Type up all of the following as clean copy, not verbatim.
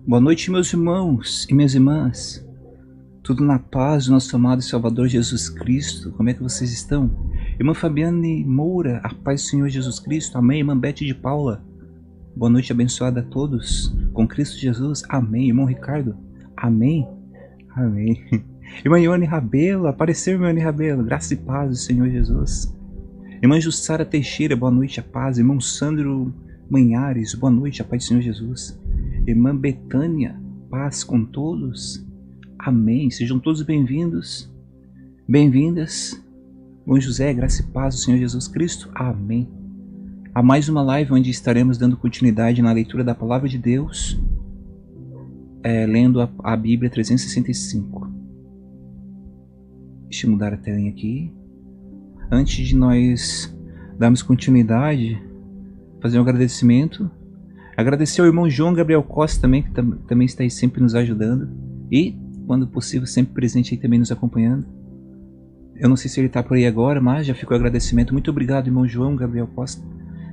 Boa noite, meus irmãos e minhas irmãs. Tudo na paz do nosso amado Salvador Jesus Cristo. Como é que vocês estão? Irmã Fabiane Moura, a paz do Senhor Jesus Cristo. Amém. Irmã Beth de Paula. Boa noite abençoada a todos. Com Cristo Jesus. Amém. Irmão Ricardo. Amém. Amém. Irmã Ione Rabelo. Apareceu, irmã Ione Rabelo. Graça e paz do Senhor Jesus. Irmã Jussara Teixeira. Boa noite, a paz. Irmão Sandro Manhares. Boa noite, a paz do Senhor Jesus. Irmã Betânia, paz com todos. Amém. Sejam todos bem-vindos, bem-vindas. Bom José, graça e paz do Senhor Jesus Cristo. Amém. A mais uma live onde estaremos dando continuidade na leitura da Palavra de Deus, lendo a Bíblia 365. Deixa eu mudar a telinha aqui. Antes de nós darmos continuidade, fazer um agradecimento. Agradecer ao irmão João Gabriel Costa também, que também está aí sempre nos ajudando. E, quando possível, sempre presente aí também nos acompanhando. Eu não sei se ele está por aí agora, mas já ficou o agradecimento. Muito obrigado, irmão João Gabriel Costa,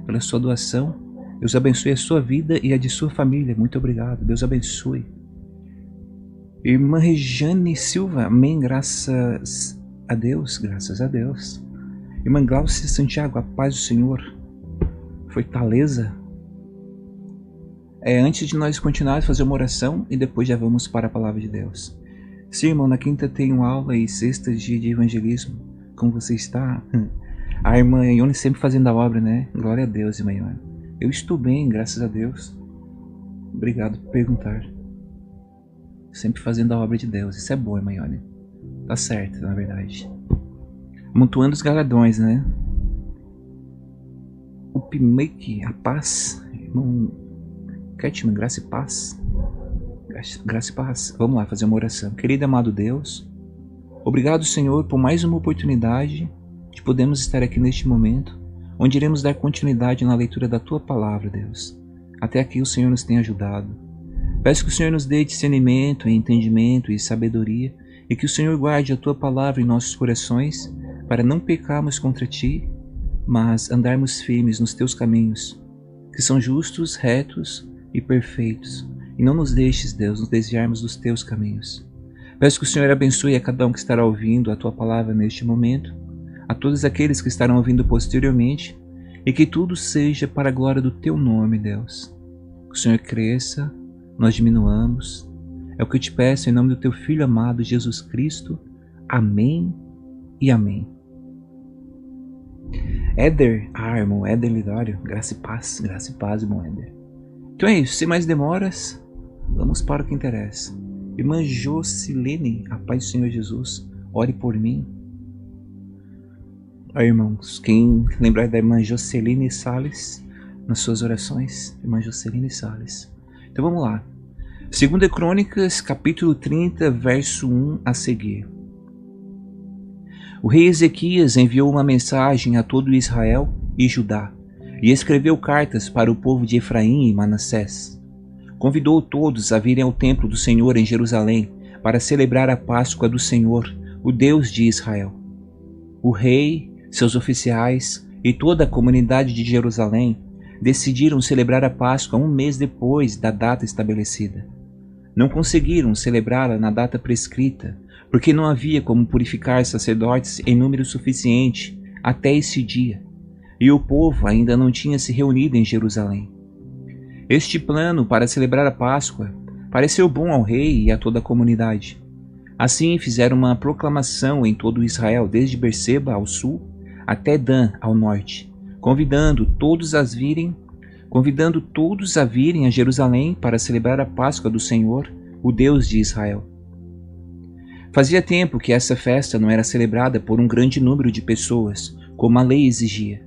pela sua doação. Deus abençoe a sua vida e a de sua família. Muito obrigado. Deus abençoe. Irmã Rejane Silva, amém. Graças a Deus, graças a Deus. Irmã Glaucia Santiago, a paz do Senhor. Fortaleza. Antes de nós continuarmos, fazer uma oração e depois já vamos para a palavra de Deus. Sim, irmão, na quinta tenho aula e sexta dia de evangelismo. Como você está? A irmã Ione sempre fazendo a obra, né? Glória a Deus, irmã Ione. Eu estou bem, graças a Deus. Obrigado por perguntar. Sempre fazendo a obra de Deus. Isso é bom, irmã Ione. Tá certo, na verdade. Amontoando os galardões, né? O Pimeke, a paz. Irmão Ketman, graça e paz. Graça e paz. Vamos lá fazer uma oração. Querido e amado Deus, obrigado, Senhor, por mais uma oportunidade de podermos estar aqui neste momento, onde iremos dar continuidade na leitura da Tua Palavra, Deus. Até aqui o Senhor nos tem ajudado. Peço que o Senhor nos dê discernimento, entendimento e sabedoria, e que o Senhor guarde a Tua Palavra em nossos corações, para não pecarmos contra Ti, mas andarmos firmes nos Teus caminhos, que são justos, retos e perfeitos, e não nos deixes, Deus, nos desviarmos dos Teus caminhos. Peço que o Senhor abençoe a cada um que estará ouvindo a Tua Palavra neste momento, a todos aqueles que estarão ouvindo posteriormente, e que tudo seja para a glória do Teu nome, Deus. Que o Senhor cresça, nós diminuamos. É o que eu te peço em nome do Teu Filho amado Jesus Cristo. Amém e amém. Éder, irmão Éder Lidório, graça e paz, irmão Éder. Então é isso, sem mais demoras, vamos para o que interessa. Irmã Jocilene, a paz do Senhor Jesus, ore por mim. Irmãos, quem lembrar da irmã Jocilene Salles nas suas orações, irmã Jocilene Salles. Então vamos lá. 2 Crônicas, capítulo 30, verso 1 a seguir. O rei Ezequias enviou uma mensagem a todo Israel e Judá, e escreveu cartas para o povo de Efraim e Manassés. Convidou todos a virem ao templo do Senhor em Jerusalém para celebrar a Páscoa do Senhor, o Deus de Israel. O rei, seus oficiais e toda a comunidade de Jerusalém decidiram celebrar a Páscoa um mês depois da data estabelecida. Não conseguiram celebrá-la na data prescrita, porque não havia como purificar sacerdotes em número suficiente até esse dia, e o povo ainda não tinha se reunido em Jerusalém. Este plano para celebrar a Páscoa pareceu bom ao rei e a toda a comunidade. Assim fizeram uma proclamação em todo Israel, desde Berseba ao sul até Dan ao norte, convidando todos a virem a Jerusalém para celebrar a Páscoa do Senhor, o Deus de Israel. Fazia tempo que essa festa não era celebrada por um grande número de pessoas, como a lei exigia.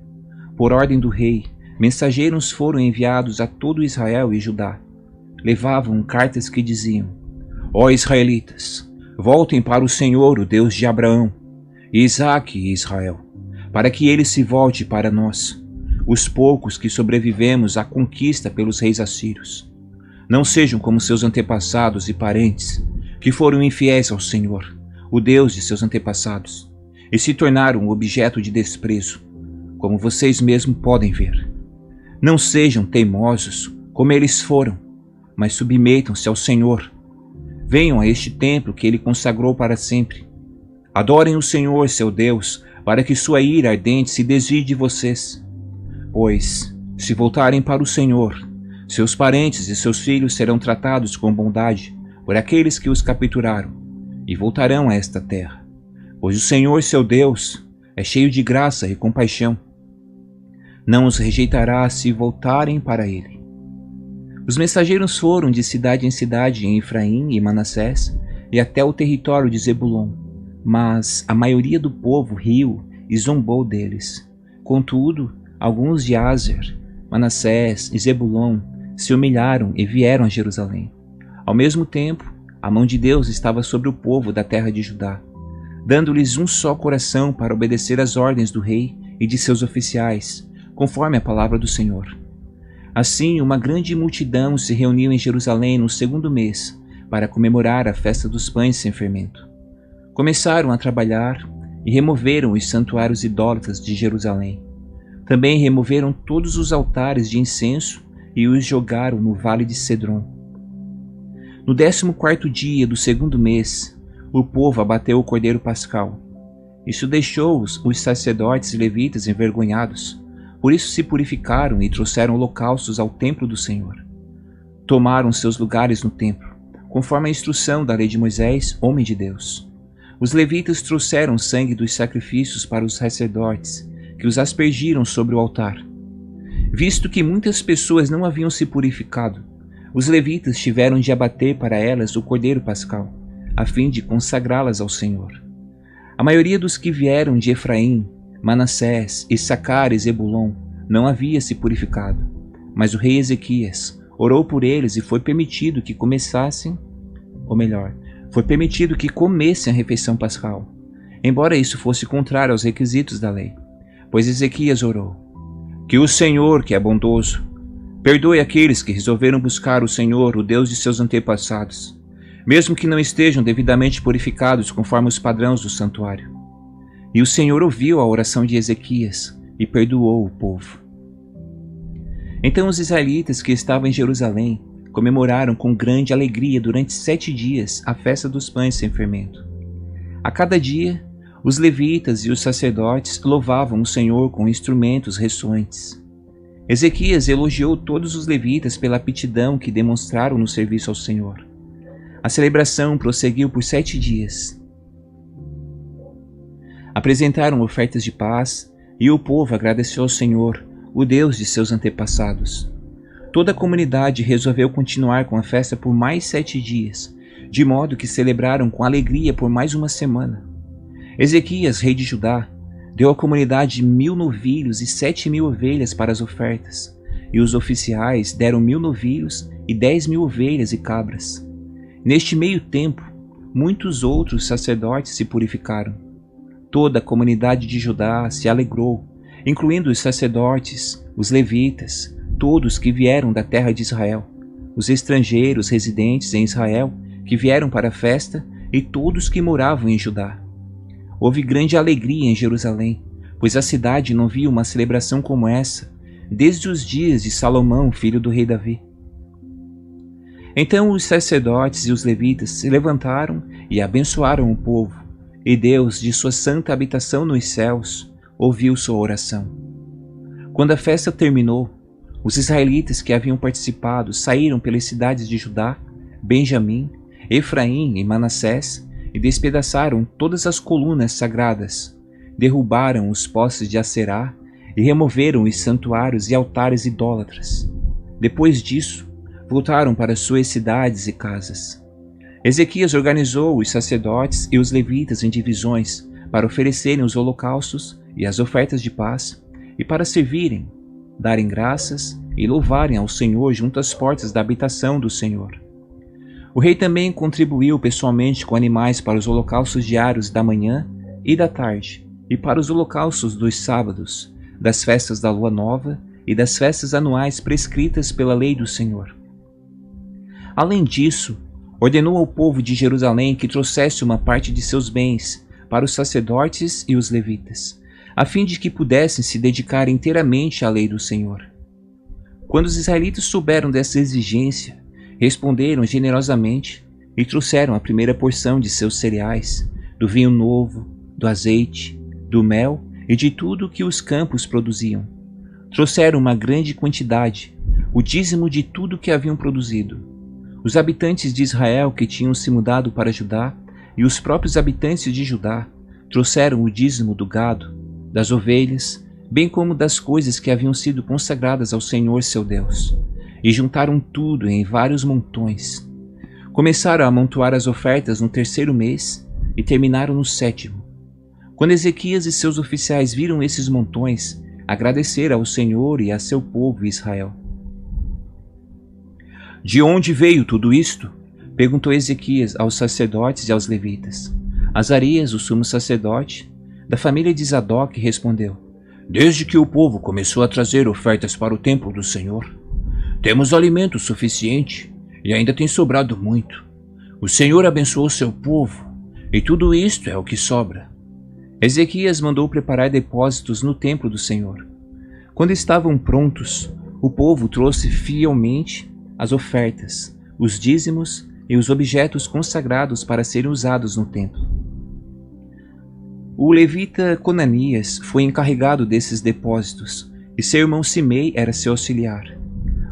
Por ordem do rei, mensageiros foram enviados a todo Israel e Judá. Levavam cartas que diziam: Ó israelitas, voltem para o Senhor, o Deus de Abraão, Isaque e Israel, para que ele se volte para nós, os poucos que sobrevivemos à conquista pelos reis assírios. Não sejam como seus antepassados e parentes, que foram infiéis ao Senhor, o Deus de seus antepassados, e se tornaram objeto de desprezo, como vocês mesmos podem ver. Não sejam teimosos como eles foram, mas submetam-se ao Senhor. Venham a este templo que ele consagrou para sempre. Adorem o Senhor, seu Deus, para que sua ira ardente se desvie de vocês. Pois, se voltarem para o Senhor, seus parentes e seus filhos serão tratados com bondade por aqueles que os capturaram, e voltarão a esta terra. Pois o Senhor, seu Deus, é cheio de graça e compaixão. Não os rejeitará se voltarem para ele. Os mensageiros foram de cidade em cidade em Efraim e Manassés e até o território de Zebulon, mas a maioria do povo riu e zombou deles. Contudo, alguns de Aser, Manassés e Zebulon se humilharam e vieram a Jerusalém. Ao mesmo tempo, a mão de Deus estava sobre o povo da terra de Judá, dando-lhes um só coração para obedecer às ordens do rei e de seus oficiais, conforme a palavra do Senhor. Assim, uma grande multidão se reuniu em Jerusalém no segundo mês, para comemorar a festa dos pães sem fermento. Começaram a trabalhar e removeram os santuários idólatras de Jerusalém. Também removeram todos os altares de incenso e os jogaram no vale de Cedron. No 14º dia do segundo mês, o povo abateu o cordeiro pascal. Isso deixou os sacerdotes e levitas envergonhados. Por isso se purificaram e trouxeram holocaustos ao templo do Senhor. Tomaram seus lugares no templo, conforme a instrução da lei de Moisés, homem de Deus. Os levitas trouxeram sangue dos sacrifícios para os sacerdotes, que os aspergiram sobre o altar. Visto que muitas pessoas não haviam se purificado, os levitas tiveram de abater para elas o cordeiro pascal, a fim de consagrá-las ao Senhor. A maioria dos que vieram de Efraim, Manassés, Issacar e Zebulon não havia se purificado, mas o rei Ezequias orou por eles e foi permitido que comessem a refeição pascal, embora isso fosse contrário aos requisitos da lei. Pois Ezequias orou: que o Senhor, que é bondoso, perdoe aqueles que resolveram buscar o Senhor, o Deus de seus antepassados, mesmo que não estejam devidamente purificados conforme os padrões do santuário. E o Senhor ouviu a oração de Ezequias e perdoou o povo. Então os israelitas que estavam em Jerusalém comemoraram com grande alegria durante 7 dias a festa dos pães sem fermento. A cada dia, os levitas e os sacerdotes louvavam o Senhor com instrumentos ressoantes. Ezequias elogiou todos os levitas pela aptidão que demonstraram no serviço ao Senhor. A celebração prosseguiu por 7 dias. Apresentaram ofertas de paz e o povo agradeceu ao Senhor, o Deus de seus antepassados. Toda a comunidade resolveu continuar com a festa por mais 7 dias, de modo que celebraram com alegria por mais uma semana. Ezequias, rei de Judá, deu à comunidade 1000 novilhos e 7.000 ovelhas para as ofertas, e os oficiais deram 1000 novilhos e 10.000 ovelhas e cabras. Neste meio tempo, muitos outros sacerdotes se purificaram. Toda a comunidade de Judá se alegrou, incluindo os sacerdotes, os levitas, todos que vieram da terra de Israel, os estrangeiros residentes em Israel que vieram para a festa e todos que moravam em Judá. Houve grande alegria em Jerusalém, pois a cidade não via uma celebração como essa desde os dias de Salomão, filho do rei Davi. Então os sacerdotes e os levitas se levantaram e abençoaram o povo, e Deus, de sua santa habitação nos céus, ouviu sua oração. Quando a festa terminou, os israelitas que haviam participado saíram pelas cidades de Judá, Benjamim, Efraim e Manassés e despedaçaram todas as colunas sagradas, derrubaram os postes de Aserá e removeram os santuários e altares idólatras. Depois disso, voltaram para suas cidades e casas. Ezequias organizou os sacerdotes e os levitas em divisões para oferecerem os holocaustos e as ofertas de paz e para servirem, darem graças e louvarem ao Senhor junto às portas da habitação do Senhor. O rei também contribuiu pessoalmente com animais para os holocaustos diários da manhã e da tarde e para os holocaustos dos sábados, das festas da lua nova e das festas anuais prescritas pela lei do Senhor. Além disso, ordenou ao povo de Jerusalém que trouxesse uma parte de seus bens para os sacerdotes e os levitas, a fim de que pudessem se dedicar inteiramente à lei do Senhor. Quando os israelitas souberam dessa exigência, responderam generosamente e trouxeram a primeira porção de seus cereais, do vinho novo, do azeite, do mel e de tudo que os campos produziam. Trouxeram uma grande quantidade, o dízimo de tudo que haviam produzido. Os habitantes de Israel que tinham se mudado para Judá e os próprios habitantes de Judá trouxeram o dízimo do gado, das ovelhas, bem como das coisas que haviam sido consagradas ao Senhor seu Deus, e juntaram tudo em vários montões. Começaram a amontoar as ofertas no 3º mês e terminaram no 7º. Quando Ezequias e seus oficiais viram esses montões, agradeceram ao Senhor e a seu povo Israel. De onde veio tudo isto? Perguntou Ezequias aos sacerdotes e aos levitas. Azarias, o sumo sacerdote, da família de Zadok, respondeu: Desde que o povo começou a trazer ofertas para o templo do Senhor, temos alimento suficiente e ainda tem sobrado muito. O Senhor abençoou seu povo e tudo isto é o que sobra. Ezequias mandou preparar depósitos no templo do Senhor. Quando estavam prontos, o povo trouxe fielmente as ofertas, os dízimos e os objetos consagrados para serem usados no templo. O levita Conanias foi encarregado desses depósitos e seu irmão Simei era seu auxiliar.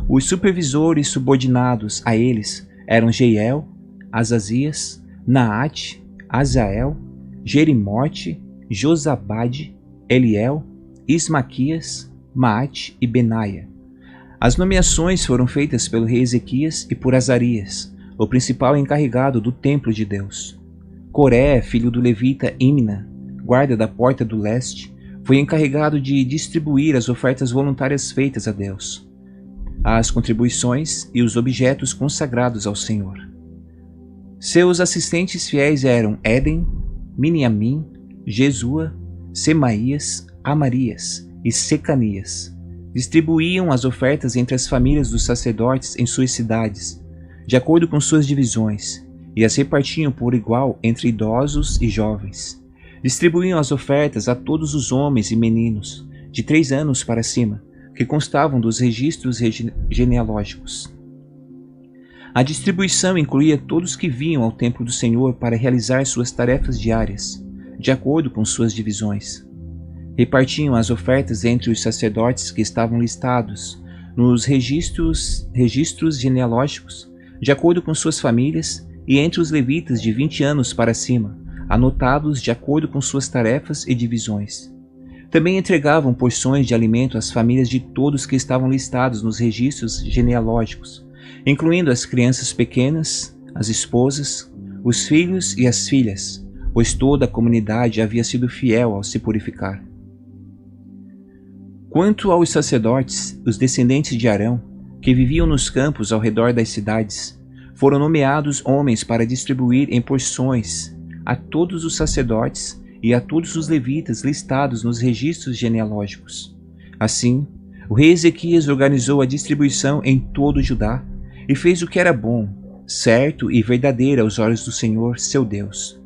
Os supervisores subordinados a eles eram Jeiel, Azazias, Naate, Azael, Jerimote, Josabade, Eliel, Ismaquias, Maate e Benaia. As nomeações foram feitas pelo rei Ezequias e por Azarias, o principal encarregado do templo de Deus. Coré, filho do levita Imna, guarda da porta do leste, foi encarregado de distribuir as ofertas voluntárias feitas a Deus, as contribuições e os objetos consagrados ao Senhor. Seus assistentes fiéis eram Éden, Miniamim, Jesua, Semaías, Amarias e Secanias. Distribuíam as ofertas entre as famílias dos sacerdotes em suas cidades, de acordo com suas divisões, e as repartiam por igual entre idosos e jovens. Distribuíam as ofertas a todos os homens e meninos, de 3 anos para cima, que constavam dos registros genealógicos. A distribuição incluía todos que vinham ao templo do Senhor para realizar suas tarefas diárias, de acordo com suas divisões. Repartiam as ofertas entre os sacerdotes que estavam listados nos registros genealógicos, de acordo com suas famílias, e entre os levitas de 20 anos para cima, anotados de acordo com suas tarefas e divisões. Também entregavam porções de alimento às famílias de todos que estavam listados nos registros genealógicos, incluindo as crianças pequenas, as esposas, os filhos e as filhas, pois toda a comunidade havia sido fiel ao se purificar. Quanto aos sacerdotes, os descendentes de Arão, que viviam nos campos ao redor das cidades, foram nomeados homens para distribuir em porções a todos os sacerdotes e a todos os levitas listados nos registros genealógicos. Assim, o rei Ezequias organizou a distribuição em todo Judá e fez o que era bom, certo e verdadeiro aos olhos do Senhor, seu Deus.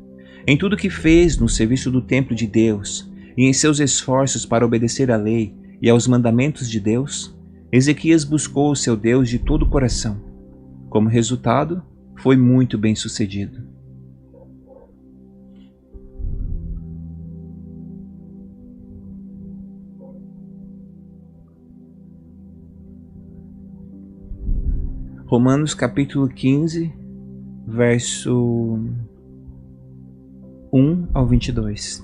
Em tudo que fez no serviço do templo de Deus e em seus esforços para obedecer à lei e aos mandamentos de Deus, Ezequias buscou o seu Deus de todo o coração. Como resultado, foi muito bem sucedido. Romanos capítulo 15, verso 1 ao 22.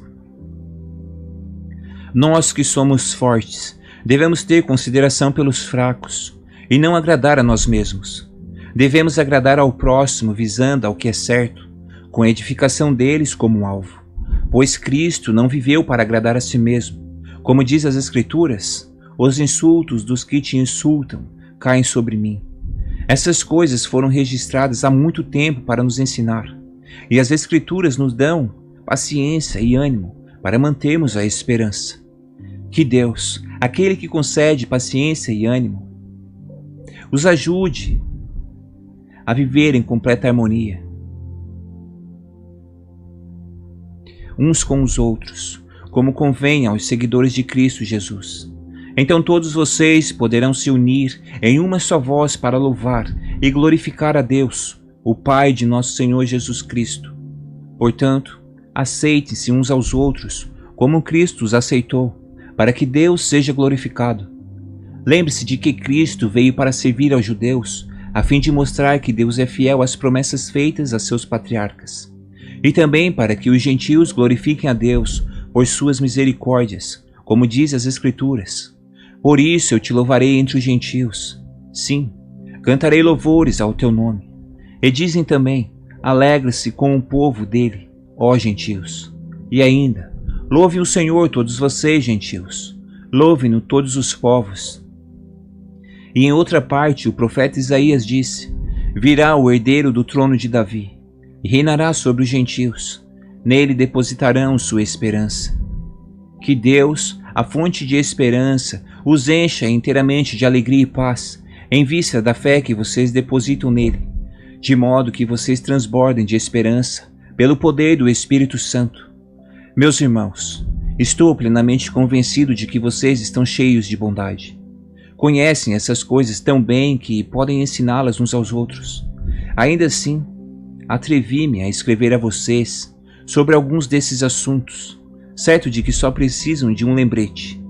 Nós que somos fortes, devemos ter consideração pelos fracos e não agradar a nós mesmos. Devemos agradar ao próximo visando ao que é certo, com a edificação deles como alvo. Pois Cristo não viveu para agradar a si mesmo. Como diz as Escrituras, os insultos dos que te insultam caem sobre mim. Essas coisas foram registradas há muito tempo para nos ensinar, e as Escrituras nos dão paciência e ânimo para mantermos a esperança. Que Deus, aquele que concede paciência e ânimo, os ajude a viver em completa harmonia uns com os outros, como convém aos seguidores de Cristo Jesus, Então todos vocês poderão se unir em uma só voz para louvar e glorificar a Deus, o Pai de nosso Senhor Jesus Cristo. Portanto, aceitem-se uns aos outros, como Cristo os aceitou, para que Deus seja glorificado. Lembre-se de que Cristo veio para servir aos judeus, a fim de mostrar que Deus é fiel às promessas feitas a seus patriarcas, e também para que os gentios glorifiquem a Deus por suas misericórdias, como diz as Escrituras. Por isso eu te louvarei entre os gentios. Sim, cantarei louvores ao teu nome. E dizem também, alegre-se com o povo dele, ó gentios. E ainda, louvem o Senhor todos vocês, gentios. Louvem-no todos os povos. E em outra parte o profeta Isaías disse, virá o herdeiro do trono de Davi, e reinará sobre os gentios. Nele depositarão sua esperança. Que Deus, a fonte de esperança, os encha inteiramente de alegria e paz, em vista da fé que vocês depositam nele, de modo que vocês transbordem de esperança, pelo poder do Espírito Santo. Meus irmãos, estou plenamente convencido de que vocês estão cheios de bondade. Conhecem essas coisas tão bem que podem ensiná-las uns aos outros. Ainda assim, atrevi-me a escrever a vocês sobre alguns desses assuntos, certo de que só precisam de um lembrete,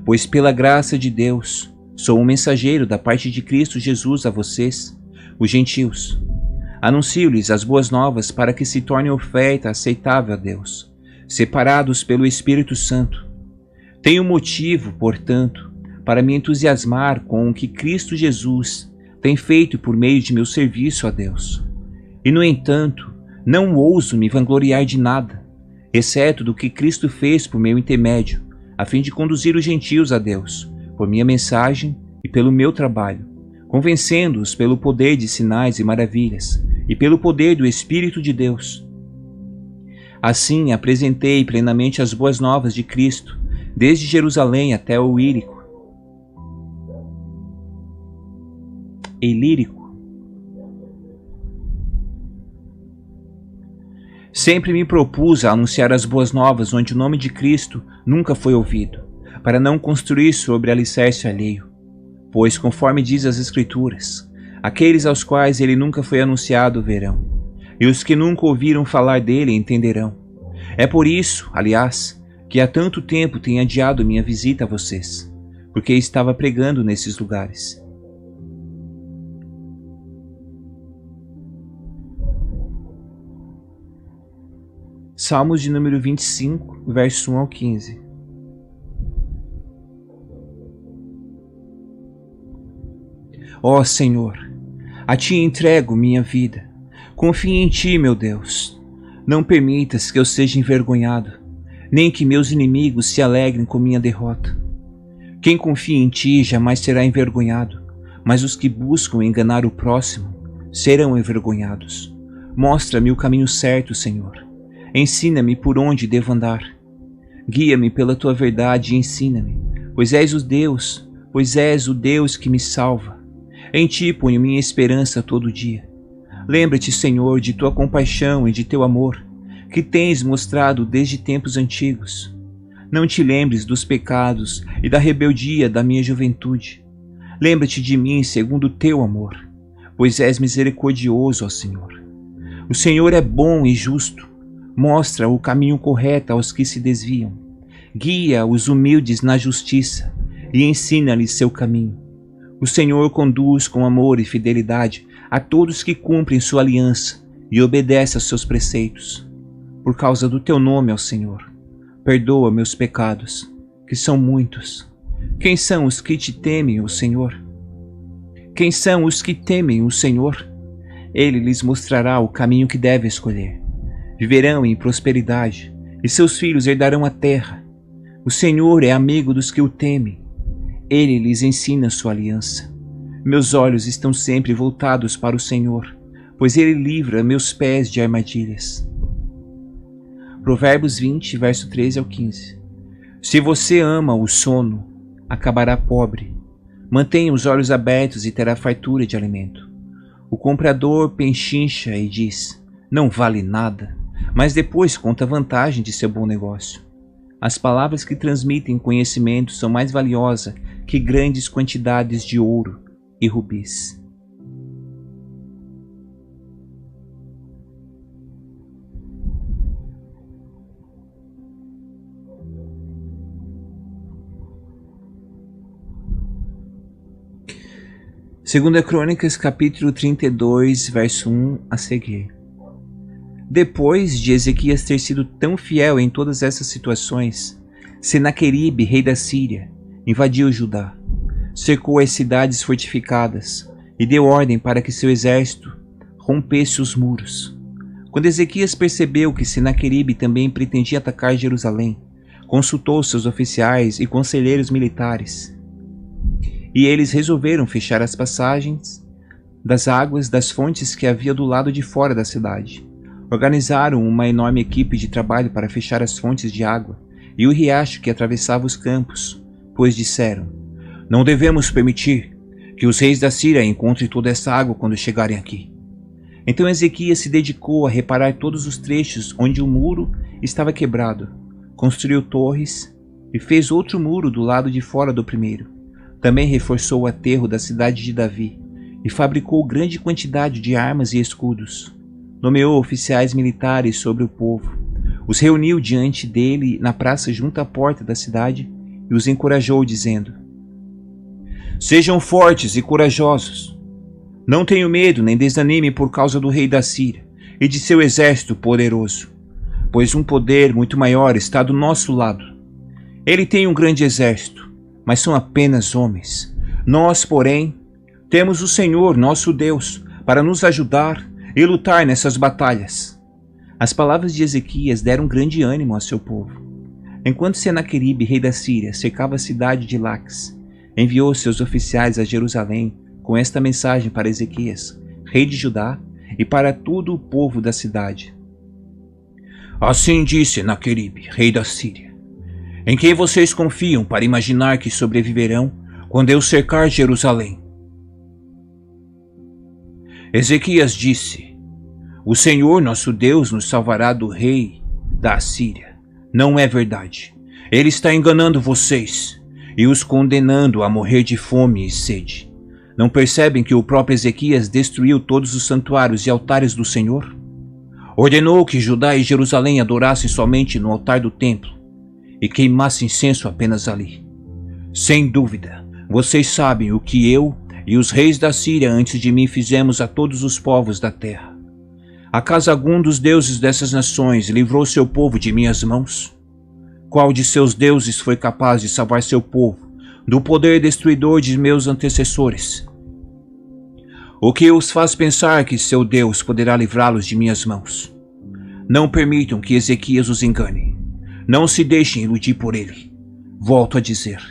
pois pela graça de Deus sou um mensageiro da parte de Cristo Jesus a vocês, os gentios. Anuncio-lhes as boas novas para que se tornem oferta aceitável a Deus, separados pelo Espírito Santo. Tenho motivo, portanto, para me entusiasmar com o que Cristo Jesus tem feito por meio de meu serviço a Deus. E, no entanto, não ouso me vangloriar de nada, exceto do que Cristo fez por meu intermédio, a fim de conduzir os gentios a Deus, por minha mensagem e pelo meu trabalho, convencendo-os pelo poder de sinais e maravilhas, e pelo poder do Espírito de Deus. Assim apresentei plenamente as boas novas de Cristo, desde Jerusalém até o Ilírico. Sempre me propus a anunciar as boas novas onde o nome de Cristo nunca foi ouvido, para não construir sobre alicerce alheio. Pois, conforme diz as Escrituras, aqueles aos quais ele nunca foi anunciado verão, e os que nunca ouviram falar dele entenderão. É por isso, aliás, que há tanto tempo tenho adiado minha visita a vocês, porque estava pregando nesses lugares. Salmos de número 25, verso 1 ao 15. Ó Senhor, a Ti entrego minha vida. Confio em Ti, meu Deus. Não permitas que eu seja envergonhado, nem que meus inimigos se alegrem com minha derrota. Quem confia em Ti jamais será envergonhado, mas os que buscam enganar o próximo serão envergonhados. Mostra-me o caminho certo, Senhor. Ensina-me por onde devo andar. Guia-me pela Tua verdade e ensina-me, pois és o Deus que me salva. Em Ti ponho minha esperança todo dia. Lembra-te, Senhor, de Tua compaixão e de Teu amor, que tens mostrado desde tempos antigos. Não te lembres dos pecados e da rebeldia da minha juventude. Lembra-te de mim segundo o Teu amor, pois és misericordioso, ó Senhor. O Senhor é bom e justo. Mostra o caminho correto aos que se desviam. Guia os humildes na justiça e ensina-lhes seu caminho. O Senhor conduz com amor e fidelidade a todos que cumprem sua aliança e obedecem aos seus preceitos. Por causa do teu nome, ó Senhor, perdoa meus pecados, que são muitos. Quem são os que te temem, ó Senhor? Quem são os que temem o Senhor? Ele lhes mostrará o caminho que devem escolher. Viverão em prosperidade, e seus filhos herdarão a terra. O Senhor é amigo dos que o temem. Ele lhes ensina sua aliança. Meus olhos estão sempre voltados para o Senhor, pois Ele livra meus pés de armadilhas. Provérbios 20, verso 13 ao 15. Se você ama o sono, acabará pobre. Mantenha os olhos abertos e terá fartura de alimento. O comprador penchincha e diz, não vale nada, mas depois conta a vantagem de seu bom negócio. As palavras que transmitem conhecimento são mais valiosas que grandes quantidades de ouro e rubis. Segunda Crônicas, capítulo 32, verso 1 a seguir. Depois de Ezequias ter sido tão fiel em todas essas situações, Senaqueribe, rei da Síria, invadiu Judá, cercou as cidades fortificadas e deu ordem para que seu exército rompesse os muros. Quando Ezequias percebeu que Senaqueribe também pretendia atacar Jerusalém, consultou seus oficiais e conselheiros militares, e eles resolveram fechar as passagens das águas das fontes que havia do lado de fora da cidade. Organizaram uma enorme equipe de trabalho para fechar as fontes de água e o riacho que atravessava os campos, pois disseram: não devemos permitir que os reis da Síria encontrem toda essa água quando chegarem aqui. Então Ezequias se dedicou a reparar todos os trechos onde o muro estava quebrado, construiu torres e fez outro muro do lado de fora do primeiro. Também reforçou o aterro da cidade de Davi e fabricou grande quantidade de armas e escudos. Nomeou oficiais militares sobre o povo, os reuniu diante dele na praça junto à porta da cidade e os encorajou, dizendo: sejam fortes e corajosos. Não tenham medo nem desanime por causa do rei da Síria e de seu exército poderoso, pois um poder muito maior está do nosso lado. Ele tem um grande exército, mas são apenas homens. Nós, porém, temos o Senhor, nosso Deus, para nos ajudar e lutar nessas batalhas. As palavras de Ezequias deram grande ânimo a seu povo. Enquanto Senaqueribe, rei da Síria, cercava a cidade de Laques, enviou seus oficiais a Jerusalém com esta mensagem para Ezequias, rei de Judá, e para todo o povo da cidade. Assim disse Senaqueribe, rei da Síria: em quem vocês confiam para imaginar que sobreviverão quando eu cercar Jerusalém? Ezequias disse: o Senhor nosso Deus nos salvará do rei da Assíria. Não é verdade. Ele está enganando vocês e os condenando a morrer de fome e sede. Não percebem que o próprio Ezequias destruiu todos os santuários e altares do Senhor? Ordenou que Judá e Jerusalém adorassem somente no altar do templo e queimasse incenso apenas ali. Sem dúvida, vocês sabem o que eu e os reis da Síria antes de mim fizemos a todos os povos da terra. Acaso algum dos deuses dessas nações livrou seu povo de minhas mãos? Qual de seus deuses foi capaz de salvar seu povo do poder destruidor de meus antecessores? O que os faz pensar que seu Deus poderá livrá-los de minhas mãos? Não permitam que Ezequias os engane. Não se deixem iludir por ele. Volto a dizer,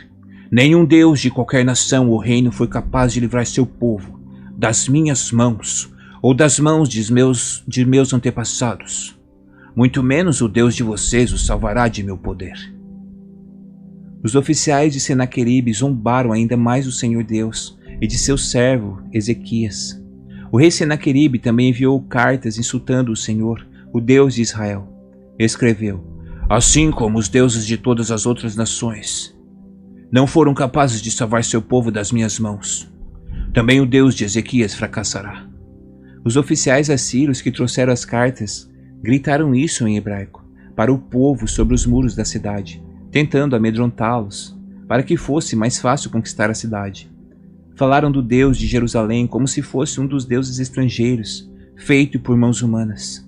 nenhum Deus de qualquer nação ou reino foi capaz de livrar seu povo das minhas mãos ou das mãos de meus antepassados. Muito menos o Deus de vocês os salvará de meu poder. Os oficiais de Senaqueribe zombaram ainda mais do Senhor Deus e de seu servo Ezequias. O rei Senaqueribe também enviou cartas insultando o Senhor, o Deus de Israel. Escreveu: assim como os deuses de todas as outras nações não foram capazes de salvar seu povo das minhas mãos, também o Deus de Ezequias fracassará. Os oficiais assírios que trouxeram as cartas gritaram isso em hebraico para o povo sobre os muros da cidade, tentando amedrontá-los para que fosse mais fácil conquistar a cidade. Falaram do Deus de Jerusalém como se fosse um dos deuses estrangeiros, feito por mãos humanas.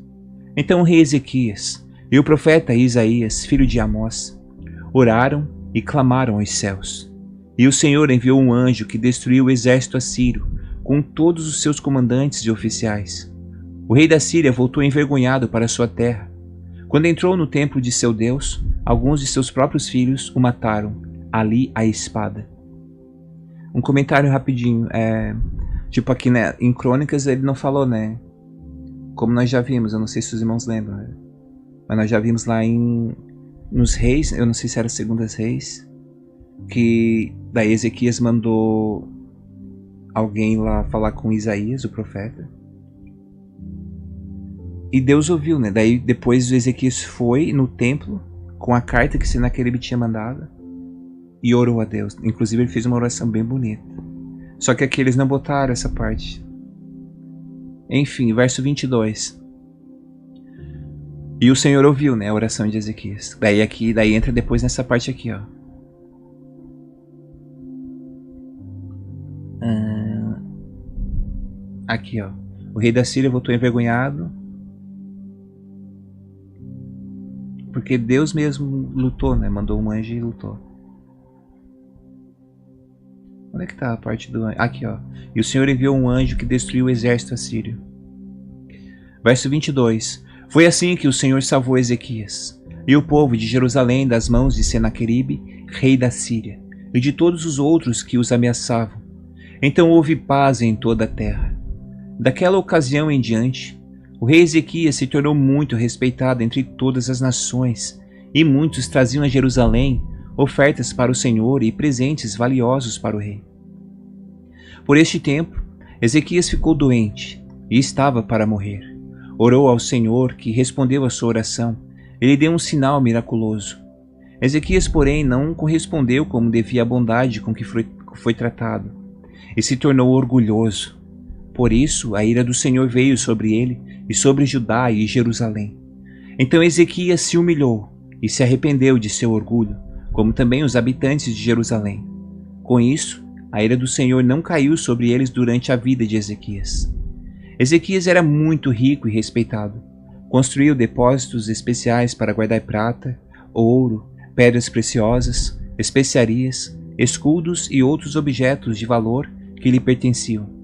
Então o rei Ezequias e o profeta Isaías, filho de Amós, oraram e clamaram aos céus. E o Senhor enviou um anjo que destruiu o exército assírio, com todos os seus comandantes e oficiais. O rei da Síria voltou envergonhado para sua terra. Quando entrou no templo de seu Deus, alguns de seus próprios filhos o mataram, ali à espada. Um comentário rapidinho, tipo aqui, né, em Crônicas ele não falou, né, como nós já vimos, eu não sei se os irmãos lembram, né? Mas nós já vimos lá nos Reis, eu não sei se era Segundas Reis, que daí Ezequias mandou alguém lá falar com Isaías, o profeta. E Deus ouviu, né? Daí depois Ezequias foi no templo com a carta que Senaqueribe tinha mandado e orou a Deus. Inclusive ele fez uma oração bem bonita. Só que aqui eles não botaram essa parte. Enfim, verso 22. E o Senhor ouviu, né, a oração de Ezequias. Daí entra depois nessa parte aqui, ó. Aqui, ó. O rei da Síria voltou envergonhado, porque Deus mesmo lutou, né? Mandou um anjo e lutou. Onde é que tá a parte do anjo? Aqui, ó. E o Senhor enviou um anjo que destruiu o exército assírio. Verso 22. Foi assim que o Senhor salvou Ezequias e o povo de Jerusalém das mãos de Senaqueribe, rei da Síria, e de todos os outros que os ameaçavam. Então houve paz em toda a terra. Daquela ocasião em diante, o rei Ezequias se tornou muito respeitado entre todas as nações, e muitos traziam a Jerusalém ofertas para o Senhor e presentes valiosos para o rei. Por este tempo, Ezequias ficou doente e estava para morrer. Orou ao Senhor, que respondeu à sua oração. Ele deu um sinal miraculoso. Ezequias, porém, não correspondeu como devia à bondade com que foi tratado, e se tornou orgulhoso. Por isso, a ira do Senhor veio sobre ele e sobre Judá e Jerusalém. Então Ezequias se humilhou e se arrependeu de seu orgulho, como também os habitantes de Jerusalém. Com isso, a ira do Senhor não caiu sobre eles durante a vida de Ezequias. Ezequias era muito rico e respeitado. Construiu depósitos especiais para guardar prata, ouro, pedras preciosas, especiarias, escudos e outros objetos de valor que lhe pertenciam.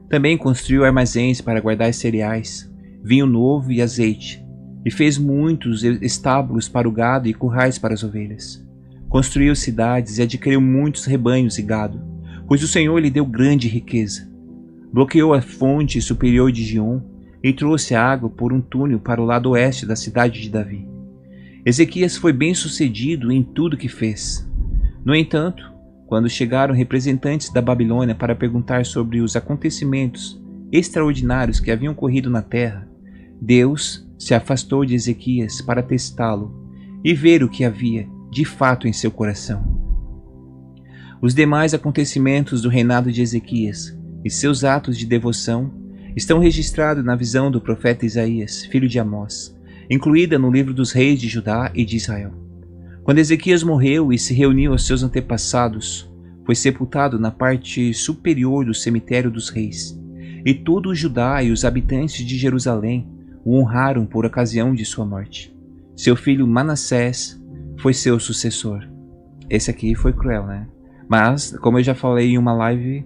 Também construiu armazéns para guardar cereais, vinho novo e azeite, e fez muitos estábulos para o gado e currais para as ovelhas. Construiu cidades e adquiriu muitos rebanhos e gado, pois o Senhor lhe deu grande riqueza. Bloqueou a fonte superior de Gion e trouxe a água por um túnel para o lado oeste da cidade de Davi. Ezequias foi bem sucedido em tudo que fez. No entanto, quando chegaram representantes da Babilônia para perguntar sobre os acontecimentos extraordinários que haviam ocorrido na terra, Deus se afastou de Ezequias para testá-lo e ver o que havia de fato em seu coração. Os demais acontecimentos do reinado de Ezequias e seus atos de devoção estão registrados na visão do profeta Isaías, filho de Amós, incluída no livro dos reis de Judá e de Israel. Quando Ezequias morreu e se reuniu aos seus antepassados, foi sepultado na parte superior do cemitério dos reis, e todo o Judá e os habitantes de Jerusalém o honraram por ocasião de sua morte. Seu filho Manassés foi seu sucessor. Esse aqui foi cruel, né? Mas, como eu já falei em uma live,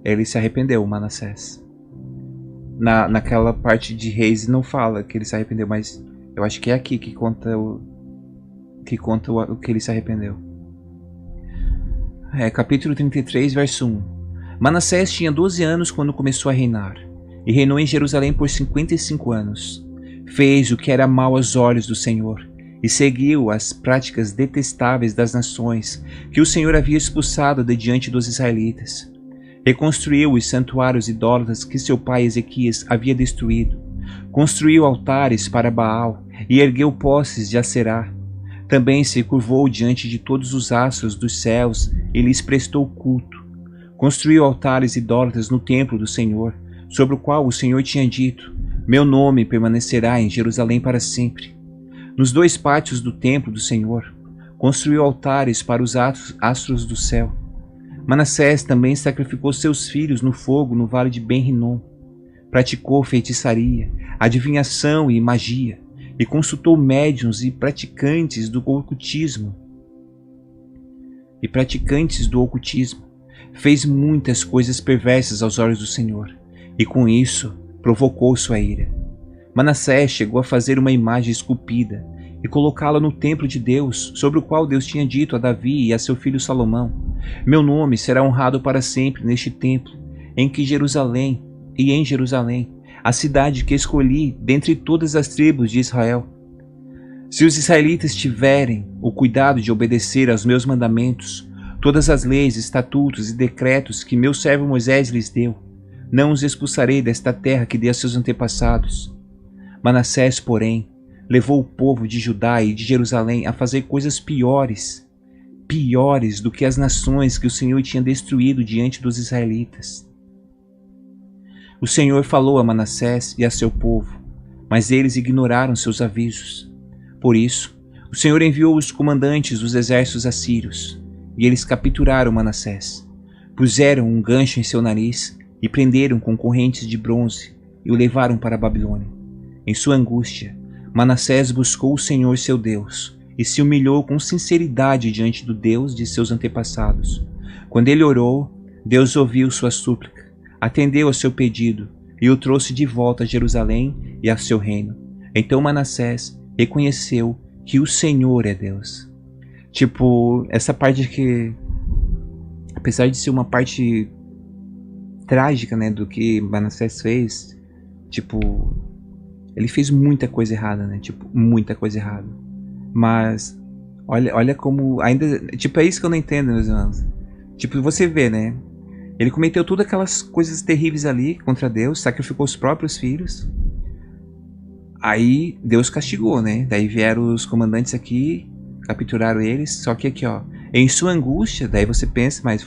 ele se arrependeu, Manassés. Naquela parte de Reis não fala que ele se arrependeu, mas eu acho que é aqui que conta o que ele se arrependeu. Capítulo 33, verso 1. Manassés tinha 12 anos quando começou a reinar, e reinou em Jerusalém por 55 anos. Fez o que era mal aos olhos do Senhor, e seguiu as práticas detestáveis das nações que o Senhor havia expulsado de diante dos israelitas. Reconstruiu os santuários idólatras que seu pai Ezequias havia destruído. Construiu altares para Baal e ergueu postes de Aserá. Também se curvou diante de todos os astros dos céus e lhes prestou culto. Construiu altares idólatras no templo do Senhor, sobre o qual o Senhor tinha dito: meu nome permanecerá em Jerusalém para sempre. Nos 2 pátios do templo do Senhor, construiu altares para os astros do céu. Manassés também sacrificou seus filhos no fogo no vale de Ben-Rinom. Praticou feitiçaria, adivinhação e magia, e consultou médiuns e praticantes do ocultismo. Fez muitas coisas perversas aos olhos do Senhor, e com isso provocou sua ira. Manassés chegou a fazer uma imagem esculpida e colocá-la no templo de Deus, sobre o qual Deus tinha dito a Davi e a seu filho Salomão: meu nome será honrado para sempre neste templo, em Jerusalém, a cidade que escolhi dentre todas as tribos de Israel. Se os israelitas tiverem o cuidado de obedecer aos meus mandamentos, todas as leis, estatutos e decretos que meu servo Moisés lhes deu, não os expulsarei desta terra que dei a seus antepassados. Manassés, porém, levou o povo de Judá e de Jerusalém a fazer coisas piores do que as nações que o Senhor tinha destruído diante dos israelitas. O Senhor falou a Manassés e a seu povo, mas eles ignoraram seus avisos. Por isso, o Senhor enviou os comandantes dos exércitos assírios, e eles capturaram Manassés. Puseram um gancho em seu nariz e prenderam com correntes de bronze e o levaram para a Babilônia. Em sua angústia, Manassés buscou o Senhor seu Deus e se humilhou com sinceridade diante do Deus de seus antepassados. Quando ele orou, Deus ouviu sua súplica, atendeu ao seu pedido e o trouxe de volta a Jerusalém e a seu reino. Então Manassés reconheceu que o Senhor é Deus. Tipo, essa parte que, apesar de ser uma parte trágica, né, do que Manassés fez, tipo, ele fez muita coisa errada, né, tipo, muita coisa errada. Mas, olha como, ainda, tipo, é isso que eu não entendo, meus irmãos. Tipo, você vê, né, ele cometeu todas aquelas coisas terríveis ali contra Deus, sacrificou os próprios filhos. Aí Deus castigou, né, daí vieram os comandantes aqui, capturaram eles, só que aqui, ó, em sua angústia, daí você pensa, mas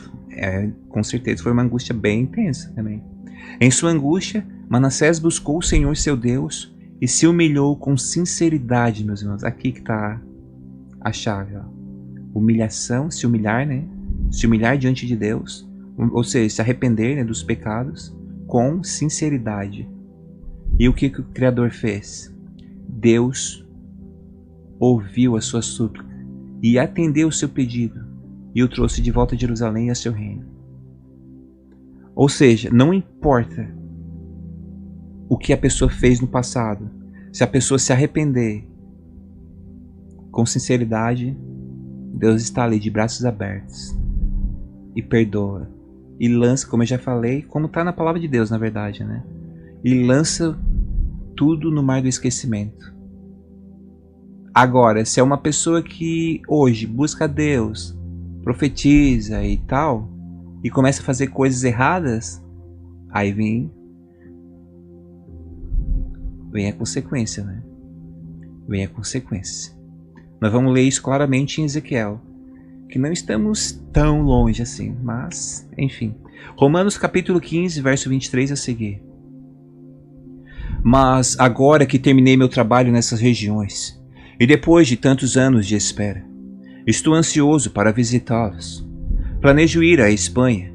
com certeza foi uma angústia bem intensa também. Em sua angústia, Manassés buscou o Senhor seu Deus e se humilhou com sinceridade, meus irmãos. Aqui que está a chave, ó. Humilhação, se humilhar, né? Se humilhar diante de Deus, ou seja, se arrepender, né, dos pecados com sinceridade. E o que o Criador fez? Deus ouviu a sua súplica e atendeu o seu pedido e o trouxe de volta a Jerusalém e a seu reino. Ou seja, não importa o que a pessoa fez no passado, se a pessoa se arrepender com sinceridade, Deus está ali de braços abertos e perdoa e lança, como eu já falei, como está na palavra de Deus, na verdade, né? E lança tudo no mar do esquecimento. Agora, se é uma pessoa que hoje busca Deus, profetiza e tal, e começa a fazer coisas erradas, aí vem a consequência, né? Vem a consequência. Nós vamos ler isso claramente em Ezequiel, que não estamos tão longe assim, mas, enfim. Romanos capítulo 15, verso 23 a seguir. Mas agora que terminei meu trabalho nessas regiões, e depois de tantos anos de espera, estou ansioso para visitá-los. Planejo ir à Espanha,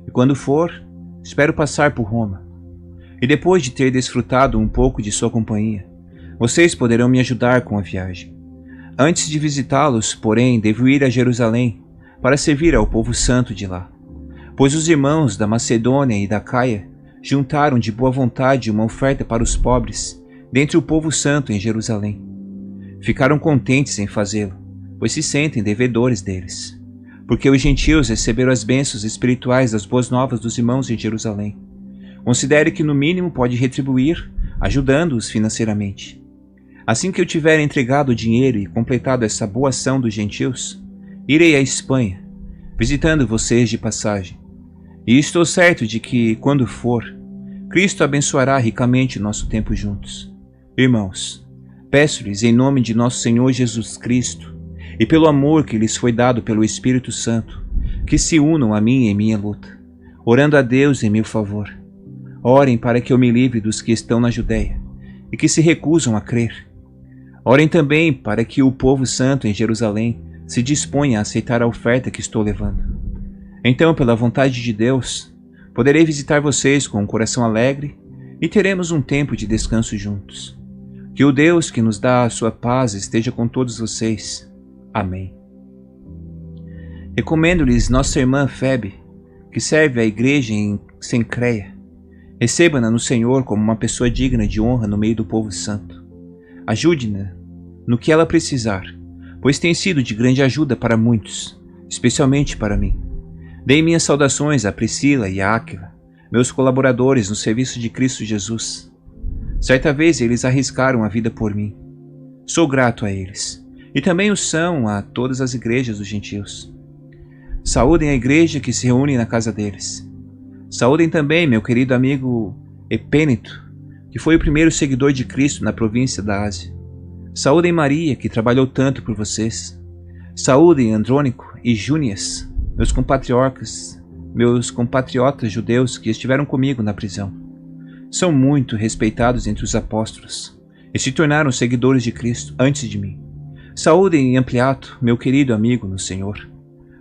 e quando for, espero passar por Roma. E depois de ter desfrutado um pouco de sua companhia, vocês poderão me ajudar com a viagem. Antes de visitá-los, porém, devo ir a Jerusalém para servir ao povo santo de lá, pois os irmãos da Macedônia e da Caia juntaram de boa vontade uma oferta para os pobres dentre o povo santo em Jerusalém. Ficaram contentes em fazê-lo, pois se sentem devedores deles, porque os gentios receberam as bênçãos espirituais das boas novas dos irmãos em Jerusalém. Considere que no mínimo pode retribuir, ajudando-os financeiramente. Assim que eu tiver entregado o dinheiro e completado essa boa ação dos gentios, irei à Espanha, visitando vocês de passagem. E estou certo de que, quando for, Cristo abençoará ricamente o nosso tempo juntos. Irmãos, peço-lhes em nome de nosso Senhor Jesus Cristo, e pelo amor que lhes foi dado pelo Espírito Santo, que se unam a mim em minha luta, orando a Deus em meu favor. Orem para que eu me livre dos que estão na Judéia e que se recusam a crer. Orem também para que o povo santo em Jerusalém se disponha a aceitar a oferta que estou levando. Então, pela vontade de Deus, poderei visitar vocês com um coração alegre e teremos um tempo de descanso juntos. Que o Deus que nos dá a sua paz esteja com todos vocês. Amém. Recomendo-lhes nossa irmã Febe, que serve à igreja em Cencreia. Receba-na no Senhor como uma pessoa digna de honra no meio do povo santo. Ajude-na no que ela precisar, pois tem sido de grande ajuda para muitos, especialmente para mim. Dei minhas saudações a Priscila e a Áquila, meus colaboradores no serviço de Cristo Jesus. Certa vez eles arriscaram a vida por mim. Sou grato a eles, e também o são a todas as igrejas dos gentios. Saúdem a igreja que se reúne na casa deles. Saúdem também meu querido amigo Epêneto, que foi o primeiro seguidor de Cristo na província da Ásia. Saúdem Maria, que trabalhou tanto por vocês. Saúdem Andrônico e Júnias, meus compatriotas judeus que estiveram comigo na prisão. São muito respeitados entre os apóstolos e se tornaram seguidores de Cristo antes de mim. Saúdem Ampliato, meu querido amigo no Senhor.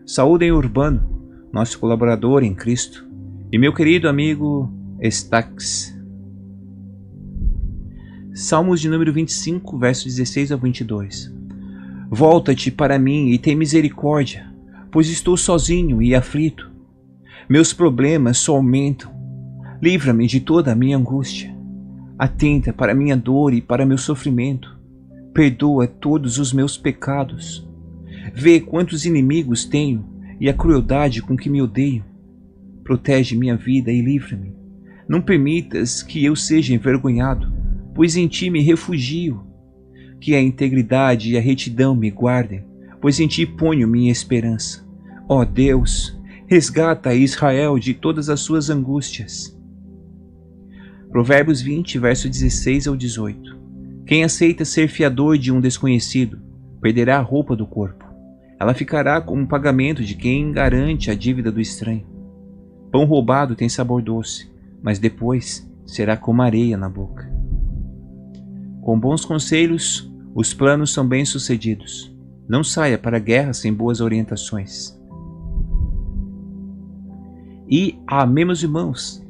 Saúdem Urbano, nosso colaborador em Cristo, e meu querido amigo Estaques. Salmos de número 25, versos 16 a 22. Volta-te para mim e tem misericórdia, pois estou sozinho e aflito. Meus problemas só aumentam. Livra-me de toda a minha angústia. Atenta para minha dor e para meu sofrimento. Perdoa todos os meus pecados. Vê quantos inimigos tenho e a crueldade com que me odeiam. Protege minha vida e livra-me. Não permitas que eu seja envergonhado, pois em ti me refugio. Que a integridade e a retidão me guardem, pois em ti ponho minha esperança. Ó Deus, resgata Israel de todas as suas angústias. Provérbios 20, verso 16 ao 18. Quem aceita ser fiador de um desconhecido, perderá a roupa do corpo. Ela ficará como pagamento de quem garante a dívida do estranho. Pão roubado tem sabor doce, mas depois será como areia na boca. Com bons conselhos, os planos são bem-sucedidos. Não saia para a guerra sem boas orientações. E, meus irmãos,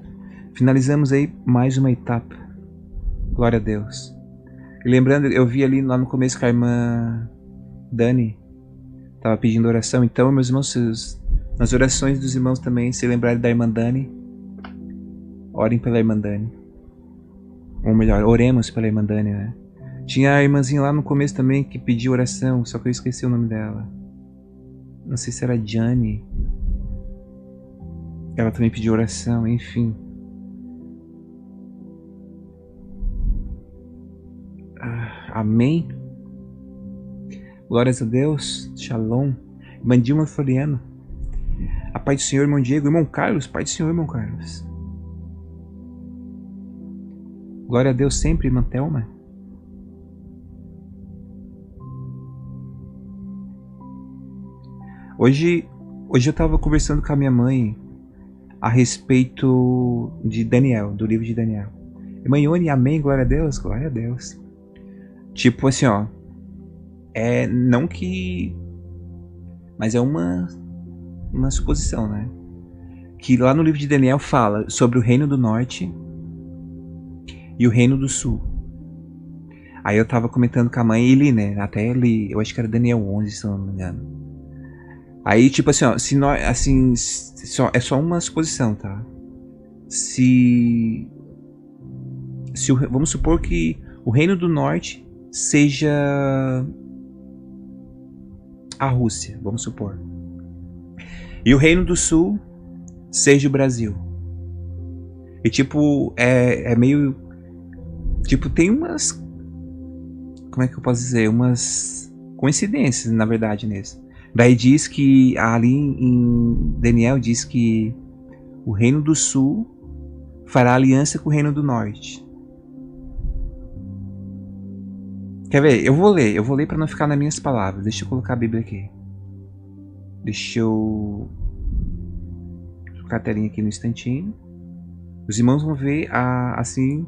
finalizamos aí mais uma etapa. Glória a Deus. E lembrando, eu vi ali lá no começo que a irmã Dani estava pedindo oração. Então, meus irmãos, nas orações dos irmãos também, se lembrarem da irmã Dani, orem pela irmã Dani. Ou melhor, oremos pela irmã Dani, né? Tinha a irmãzinha lá no começo também que pediu oração, só que eu esqueci o nome dela. Não sei se era Jane. Ela também pediu oração, enfim. Amém. Glórias a Deus. Shalom. Irmã Dilma Floriano. A paz do Senhor, irmão Diego. Irmão Carlos. Paz do Senhor, irmão Carlos. Glória a Deus sempre, irmã Thelma. Hoje eu estava conversando com a minha mãe a respeito de Daniel, do livro de Daniel. Irmã Ione, amém, glória a Deus, glória a Deus. Tipo assim, ó. Não que... Mas é uma suposição, né? Que lá no livro de Daniel fala sobre o reino do norte e o reino do sul. Aí eu tava comentando com a mãe e li, né? Até li, eu acho que era Daniel 11, se eu não me engano. Aí, tipo assim, ó, se nós, assim, é só uma suposição, tá? Vamos supor que o reino do norte seja a Rússia, vamos supor. E o reino do sul seja o Brasil. E tipo, é meio... Tipo, tem umas... Como é que eu posso dizer? Umas coincidências, na verdade, nisso. Daí diz que, ali em Daniel, diz que o reino do sul fará aliança com o reino do norte. Quer ver? Eu vou ler para não ficar nas minhas palavras. Deixa eu colocar a Bíblia aqui. Deixa eu colocar a telinha aqui no instantinho. Os irmãos vão ver, assim,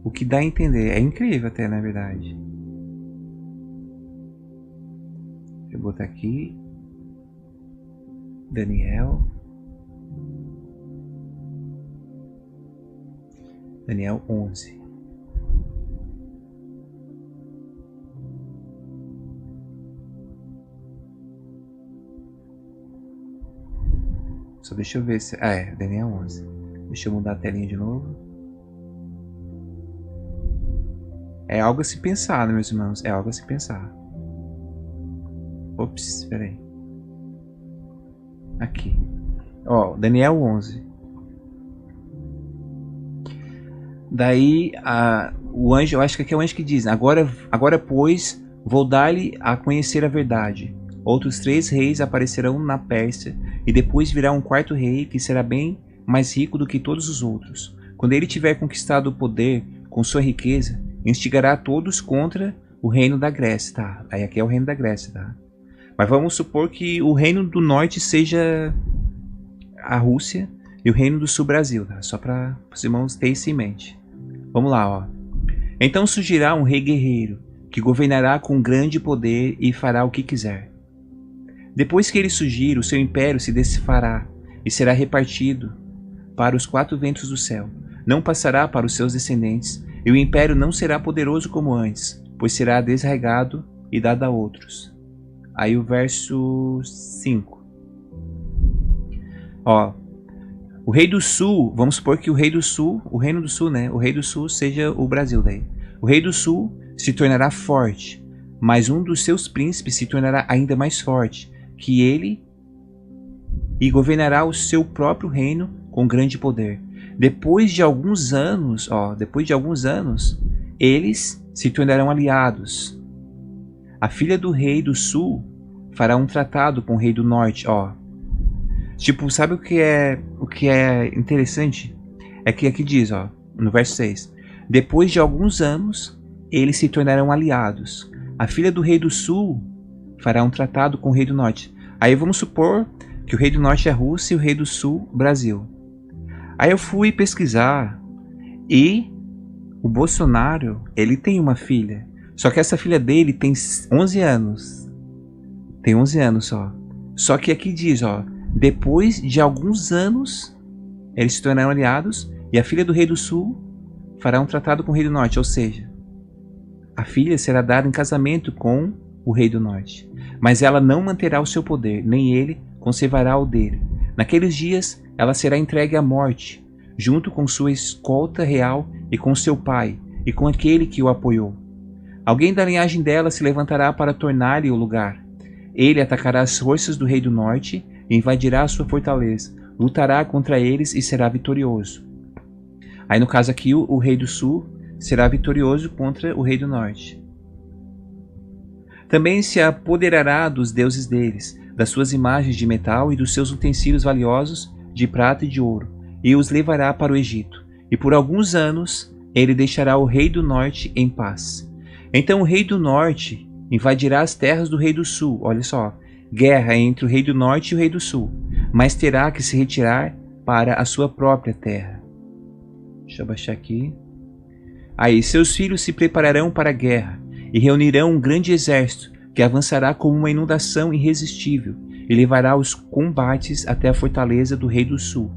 o que dá a entender. É incrível até, na verdade. Deixa eu botar aqui. Daniel 11. Só deixa eu ver se... Daniel 11. Deixa eu mudar a telinha de novo. É algo a se pensar, né, meus irmãos? É algo a se pensar. Ops, espera aí. Aqui. Ó, Daniel 11. Daí, o anjo, eu acho que aqui é o anjo que diz: Agora pois, vou dar-lhe a conhecer a verdade. Outros 3 reis aparecerão na Pérsia, e depois virá um 4º rei, que será bem mais rico do que todos os outros. Quando ele tiver conquistado o poder com sua riqueza, instigará todos contra o reino da Grécia, tá? Aí aqui é o reino da Grécia, tá? Mas vamos supor que o reino do norte seja a Rússia e o reino do sul Brasil, tá? Só para os irmãos terem isso em mente. Vamos lá, ó. Então surgirá um rei guerreiro, que governará com grande poder e fará o que quiser. Depois que ele surgir, o seu império se desfará e será repartido para os 4 ventos do céu. Não passará para os seus descendentes, e o império não será poderoso como antes, pois será desarraigado e dado a outros. Aí o verso 5. Ó, o rei do sul, vamos supor que o rei do sul, o reino do sul, né? O rei do sul seja o Brasil daí. O rei do sul se tornará forte, mas um dos seus príncipes se tornará ainda mais forte que ele e governará o seu próprio reino com grande poder. Depois de alguns anos, eles se tornarão aliados. A filha do rei do sul fará um tratado com o rei do norte, ó. Tipo, sabe o que é interessante? É que aqui diz, ó, no verso 6. Depois de alguns anos, eles se tornarão aliados. A filha do rei do sul fará um tratado com o rei do norte. Aí vamos supor que o rei do norte é a Rússia e o rei do sul, Brasil. Aí eu fui pesquisar e o Bolsonaro, ele tem uma filha. Só que essa filha dele tem 11 anos. Tem 11 anos só. Só que aqui diz, ó, depois de alguns anos, eles se tornarão aliados e a filha do rei do sul fará um tratado com o rei do norte. Ou seja, a filha será dada em casamento com o rei do norte. Mas ela não manterá o seu poder, nem ele conservará o dele. Naqueles dias, ela será entregue à morte, junto com sua escolta real e com seu pai, e com aquele que o apoiou. Alguém da linhagem dela se levantará para tornar-lhe o lugar. Ele atacará as forças do rei do norte e invadirá a sua fortaleza, lutará contra eles e será vitorioso. Aí no caso aqui, o rei do sul será vitorioso contra o rei do norte. Também se apoderará dos deuses deles, das suas imagens de metal e dos seus utensílios valiosos de prata e de ouro, e os levará para o Egito. E por alguns anos ele deixará o rei do norte em paz. Então o rei do norte invadirá as terras do rei do sul. Olha só, guerra entre o rei do norte e o rei do sul, mas terá que se retirar para a sua própria terra. Deixa eu baixar aqui. Aí seus filhos se prepararão para a guerra e reunirão um grande exército que avançará como uma inundação irresistível e levará os combates até a fortaleza do rei do sul.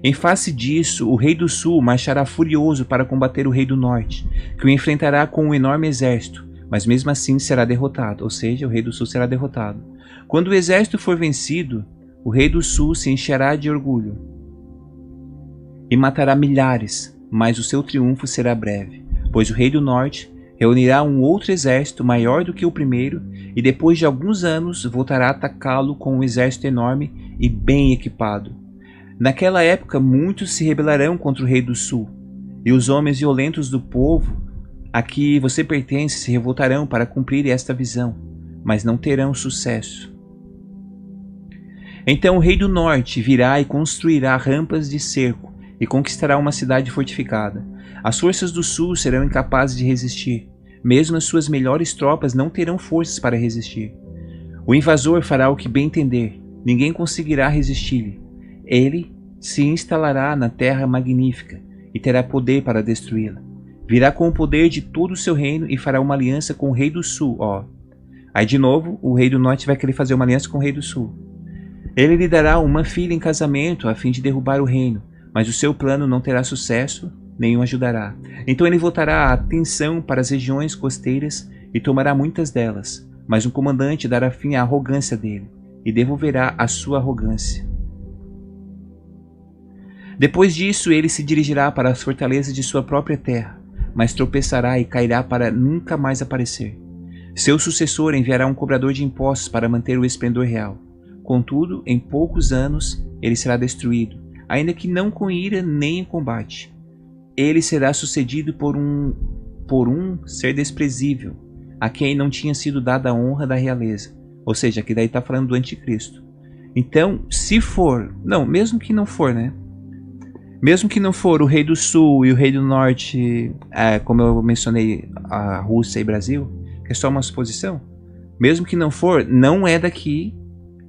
Em face disso, o rei do sul marchará furioso para combater o rei do norte, que o enfrentará com um enorme exército, mas mesmo assim será derrotado, ou seja, o rei do sul será derrotado. Quando o exército for vencido, o rei do sul se encherá de orgulho e matará milhares, mas o seu triunfo será breve, pois o rei do norte reunirá um outro exército maior do que o primeiro e depois de alguns anos voltará a atacá-lo com um exército enorme e bem equipado. Naquela época muitos se rebelarão contra o rei do sul, e os homens violentos do povo a que você pertence se revoltarão para cumprir esta visão, mas não terão sucesso. Então o rei do norte virá e construirá rampas de cerco e conquistará uma cidade fortificada. As forças do sul serão incapazes de resistir. Mesmo as suas melhores tropas não terão forças para resistir. O invasor fará o que bem entender. Ninguém conseguirá resistir-lhe. Ele se instalará na terra magnífica e terá poder para destruí-la. Virá com o poder de todo o seu reino e fará uma aliança com o rei do sul. Ó. Aí de novo, o rei do norte vai querer fazer uma aliança com o rei do sul. Ele lhe dará uma filha em casamento a fim de derrubar o reino, mas o seu plano não terá sucesso, nenhum ajudará. Então ele voltará a atenção para as regiões costeiras e tomará muitas delas, mas um comandante dará fim à arrogância dele e devolverá a sua arrogância. Depois disso ele se dirigirá para as fortalezas de sua própria terra, mas tropeçará e cairá para nunca mais aparecer. Seu sucessor enviará um cobrador de impostos para manter o esplendor real. Contudo, em poucos anos ele será destruído, ainda que não com ira nem em combate. Ele será sucedido por um ser desprezível, a quem não tinha sido dada a honra da realeza. Ou seja, aqui daí está falando do anticristo. Então, se for, não, mesmo que não for, né? Mesmo que não for o rei do sul e o rei do norte, como eu mencionei, a Rússia e Brasil, Que é só uma suposição? Mesmo que não for, não é daqui,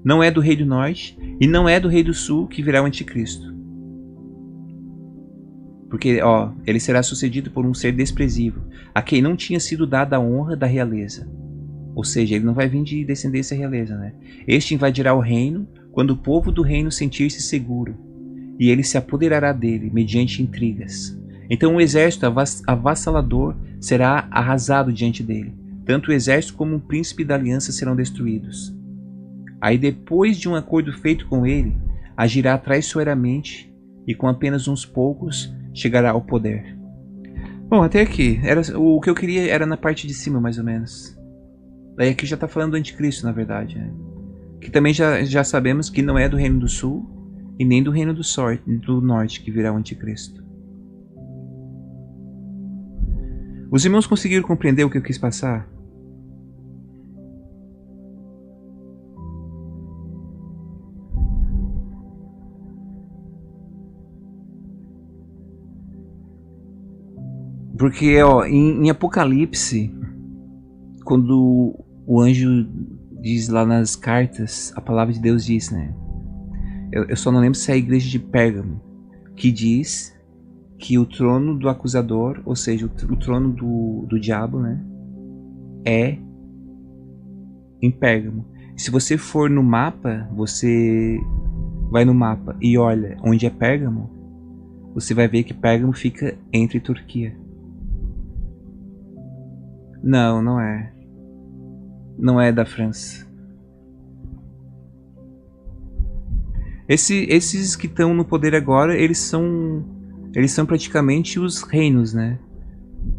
não é do rei do norte e não é do rei do sul que virá o anticristo. Porque, ó, ele será sucedido por um ser desprezível, a quem não tinha sido dada a honra da realeza. Ou seja, ele não vai vir de descendência realeza, né? Este invadirá o reino quando o povo do reino sentir-se seguro, e ele se apoderará dele mediante intrigas. Então o exército avassalador será arrasado diante dele. Tanto o exército como o príncipe da aliança serão destruídos. Aí depois de um acordo feito com ele, agirá traiçoeiramente e com apenas uns poucos chegará ao poder. Bom, até aqui, o que eu queria era na parte de cima mais ou menos. Daí aqui já está falando do anticristo, na verdade, né? Que também já sabemos que não é do reino do sul e nem do reino do norte que virá o anticristo. Os irmãos conseguiram compreender o que eu quis passar? Porque, ó, em Apocalipse, quando o anjo diz lá nas cartas, a palavra de Deus diz, né? Eu só não lembro se é a igreja de Pérgamo, que diz que o trono do acusador, ou seja, o trono do diabo, né? É em Pérgamo. Se você for no mapa, você vai no mapa e olha onde é Pérgamo, você vai ver que Pérgamo fica entre Turquia. Não, não é. Não é da França. Esses que estão no poder agora, eles são praticamente os reinos, né?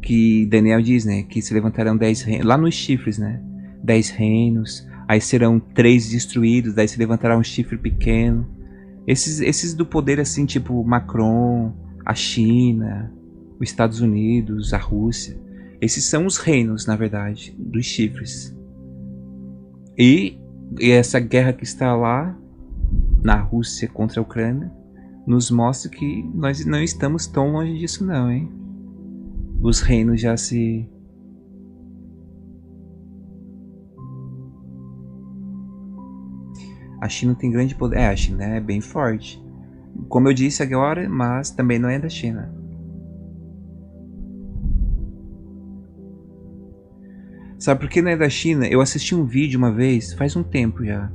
Que Daniel diz, né? Que se levantarão 10 reinos, lá nos chifres, né? 10 reinos, aí serão 3 destruídos, daí se levantará um chifre pequeno. Esses do poder assim, tipo Macron, a China, os Estados Unidos, a Rússia. Esses são os reinos, na verdade, dos chifres. E essa guerra que está lá na Rússia contra a Ucrânia nos mostra que nós não estamos tão longe disso não, hein? Os reinos já se... A China tem grande poder. A China é bem forte. Como eu disse agora, mas também não é da China. Sabe por que não é da China? Eu assisti um vídeo uma vez, faz um tempo já.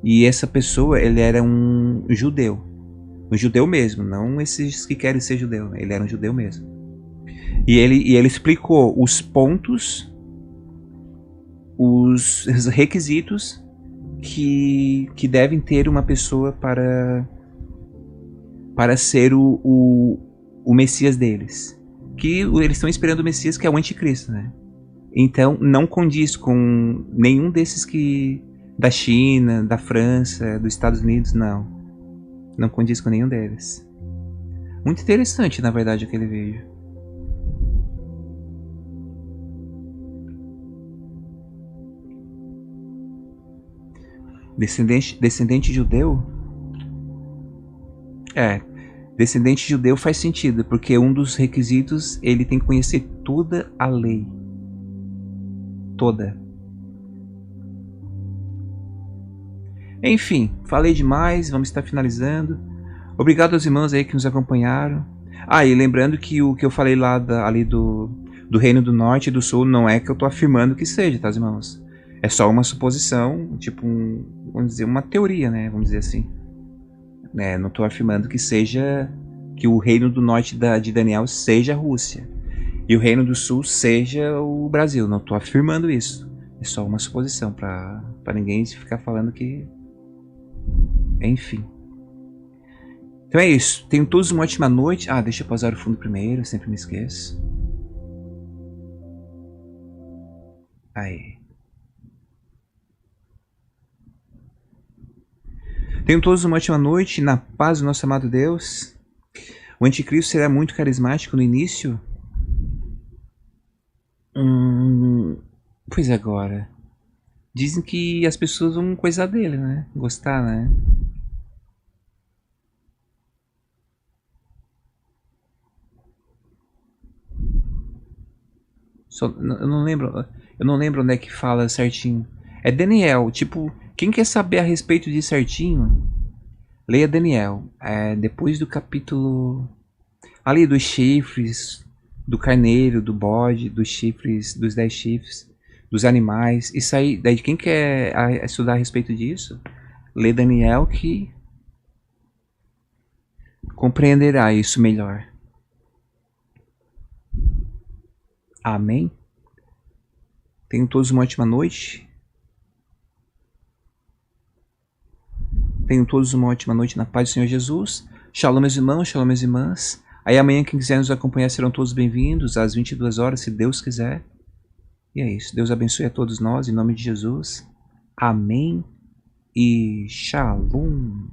E essa pessoa, ele era um judeu. Um judeu mesmo, não esses que querem ser judeu. Ele era um judeu mesmo. E ele explicou os pontos, os requisitos que devem ter uma pessoa para ser o Messias deles. Que eles estão esperando o Messias, que é o anticristo, né? Então não condiz com nenhum desses que... da China, da França, dos Estados Unidos, não. Não condiz com nenhum deles. Muito interessante, na verdade, aquele vídeo. Descendente judeu? É, descendente judeu faz sentido, porque um dos requisitos, ele tem que conhecer toda a lei. Toda. Enfim, falei demais, vamos estar finalizando. Obrigado aos irmãos aí que nos acompanharam. Ah, e lembrando que o que eu falei lá ali do Reino do Norte e do Sul não é que eu estou afirmando que seja, tá, irmãos? É só uma suposição, tipo, vamos dizer, uma teoria, né? Vamos dizer assim. Não estou afirmando que seja, que o Reino do Norte de Daniel seja a Rússia. E o Reino do Sul seja o Brasil. Não estou afirmando isso. É só uma suposição, para ninguém ficar falando que... Enfim. Então é isso. Tenham todos uma ótima noite. Ah, deixa eu pausar o fundo primeiro, eu sempre me esqueço. Aí. Tenham todos uma ótima noite, na paz do nosso amado Deus. O anticristo será muito carismático no início. Pois agora. Dizem que as pessoas vão coisar dele, né? Gostar, né? Eu não lembro. Eu não lembro onde é que fala certinho. É Daniel. Tipo, quem quer saber a respeito disso certinho, leia Daniel. É, depois do capítulo... ali dos chifres, do carneiro, do bode, dos chifres, dos 10 chifres, dos animais. Isso aí, daí quem quer estudar a respeito disso, lê Daniel que compreenderá isso melhor. Amém? Tenham todos uma ótima noite. Tenham todos uma ótima noite na paz do Senhor Jesus. Shalom, meus irmãos, shalom, minhas irmãs. Aí amanhã, quem quiser nos acompanhar, serão todos bem-vindos às 22 horas, se Deus quiser. E é isso. Deus abençoe a todos nós, em nome de Jesus. Amém e shalom.